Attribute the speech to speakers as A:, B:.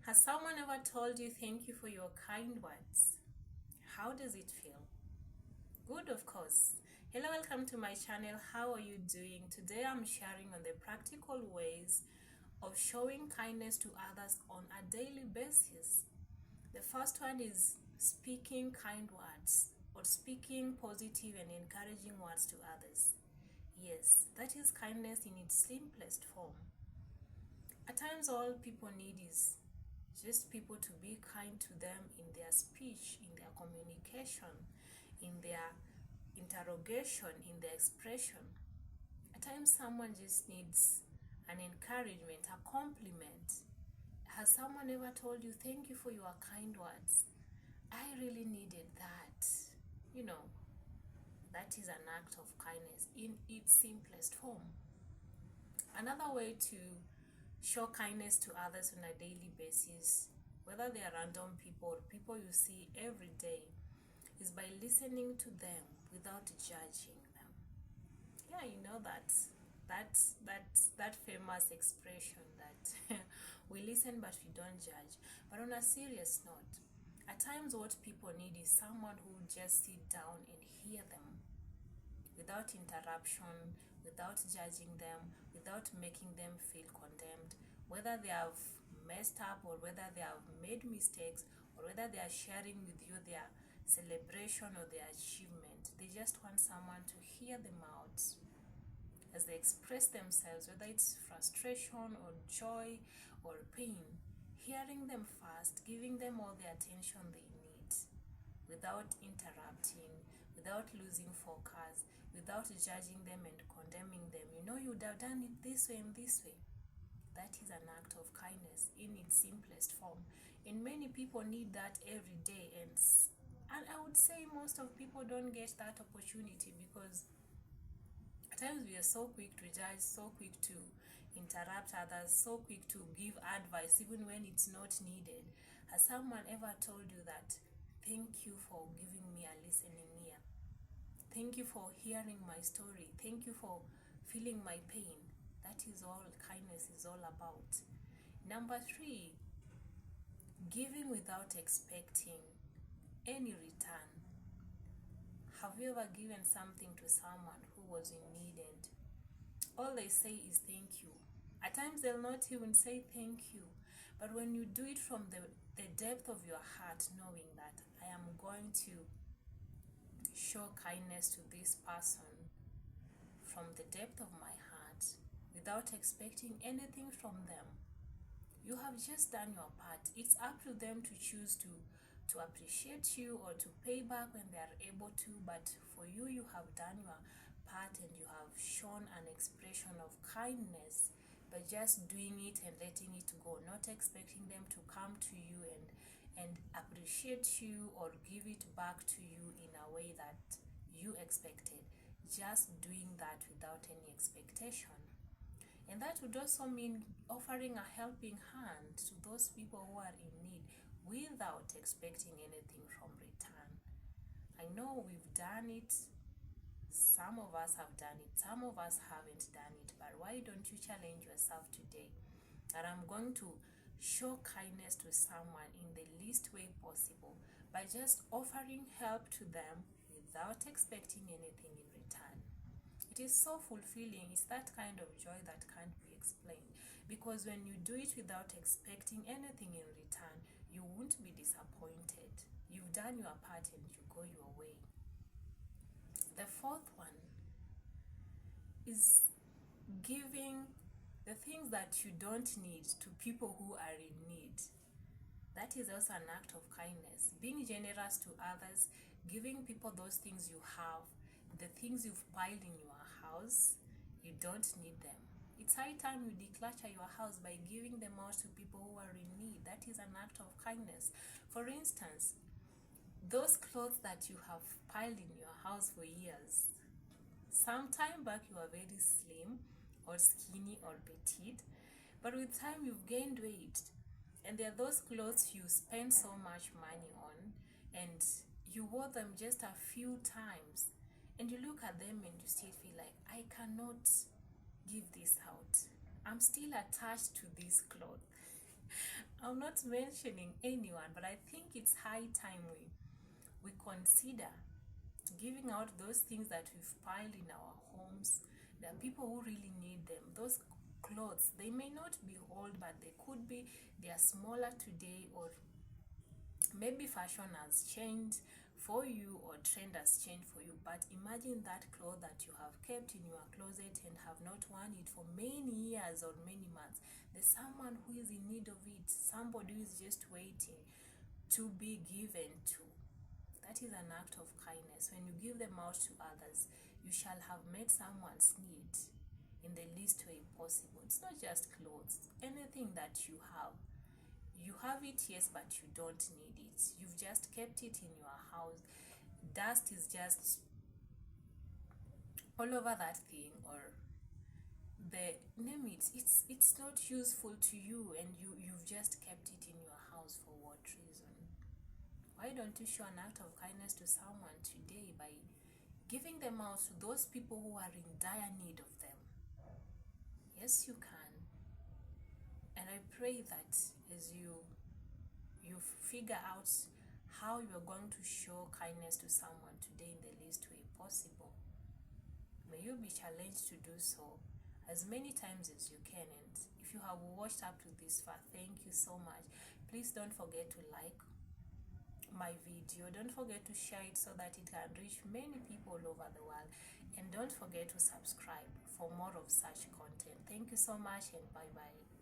A: Has someone ever told you thank you for your kind words? How does it feel? Good, of course. Hello, welcome to my channel. How are you doing? Today I'm sharing on the practical ways of showing kindness to others on a daily basis. The first one is speaking kind words or speaking positive and encouraging words to others. Yes, that is kindness in its simplest form. At times, all people need is just people to be kind to them in their speech, in their communication, in their interrogation, in their expression. At times, someone just needs an encouragement, a compliment. Has someone ever told you, thank you for your kind words? I really needed that. You know, that is an act of kindness in its simplest form. Another way to show kindness to others on a daily basis, whether they are random people or people you see every day, is by listening to them without judging them. Yeah, you know that famous expression that we listen but we don't judge. But on a serious note, at times what people need is someone who just sit down and hear them without interruption, without judging them, without making them feel condemned, whether they have messed up or whether they have made mistakes or whether they are sharing with you their celebration or their achievement. They just want someone to hear them out as they express themselves, whether it's frustration or joy or pain. Hearing them first, giving them all the attention they need without interrupting, without losing focus, without judging them and condemning them. You know, you would have done it this way and this way. That is an act of kindness in its simplest form. And many people need that every day. And I would say most of people don't get that opportunity because at times we are so quick to judge, so quick to interrupt others, so quick to give advice even when it's not needed. Has someone ever told you that, thank you for giving me a listening ear? Thank you for hearing my story. Thank you for feeling my pain. That is all kindness is all about. Number 3, giving without expecting any return. Have you ever given something to someone who was in need and all they say is thank you? At times they'll not even say thank you, but when you do it from the depth of your heart, knowing that I am going to show kindness to this person from the depth of my heart without expecting anything from them, you have just done your part. It's up to them to choose to appreciate you or to pay back when they are able to, but for you, you have done your part and you have shown an expression of kindness by just doing it and letting it go, not expecting them to come to you and appreciate you or give it back to you in a way that you expected. Just doing that without any expectation. And that would also mean offering a helping hand to those people who are in need without expecting anything from return. I know we've done it. Some of us have done it. Some of us haven't done it. But why don't you challenge yourself today? And I'm going to show kindness to someone in the least way possible by just offering help to them without expecting anything in return. It is so fulfilling. It's that kind of joy that can't be explained. Because when you do it without expecting anything in return, you won't be disappointed. You've done your part and you go your way. The fourth one is giving the things that you don't need to people who are in need. That is also an act of kindness. Being generous to others, giving people those things you have, the things you've piled in your house, you don't need them. It's high time you declutter your house by giving them out to people who are in need. That is an act of kindness. For instance, those clothes that you have piled in your house for years, some time back you were very slim or skinny or petite, but with time you've gained weight. And there are those clothes you spend so much money on and you wore them just a few times and you look at them and you still feel like, I cannot give this out. I'm still attached to this cloth. I'm not mentioning anyone, but I think it's high time we consider giving out those things that we've piled in our homes. There are people who really need them. Those clothes, they may not be old, but they are smaller today, or maybe fashion has changed for you or trend has changed for you. But imagine that cloth that you have kept in your closet and have not worn it for many years or many months. There's someone who is in need of it, somebody who is just waiting to be given to. That is an act of kindness. When you give them out to others, you shall have met someone's need in the least way possible. It's not just clothes, anything that you have. You have it, yes, but you don't need it. You've just kept it in your house. Dust is just all over that thing, or the name it. It's not useful to you, and you've just kept it in your house. For what reason? Why don't you show an act of kindness to someone today by giving them out to those people who are in dire need of them? Yes, you can. And I pray that as you figure out how you're going to show kindness to someone today in the least way possible, may you be challenged to do so as many times as you can. And if you have watched up to this far, thank you so much. Please don't forget to like my video. Don't forget to share it so that it can reach many people all over the world. And don't forget to subscribe for more of such content. Thank you so much, and bye bye.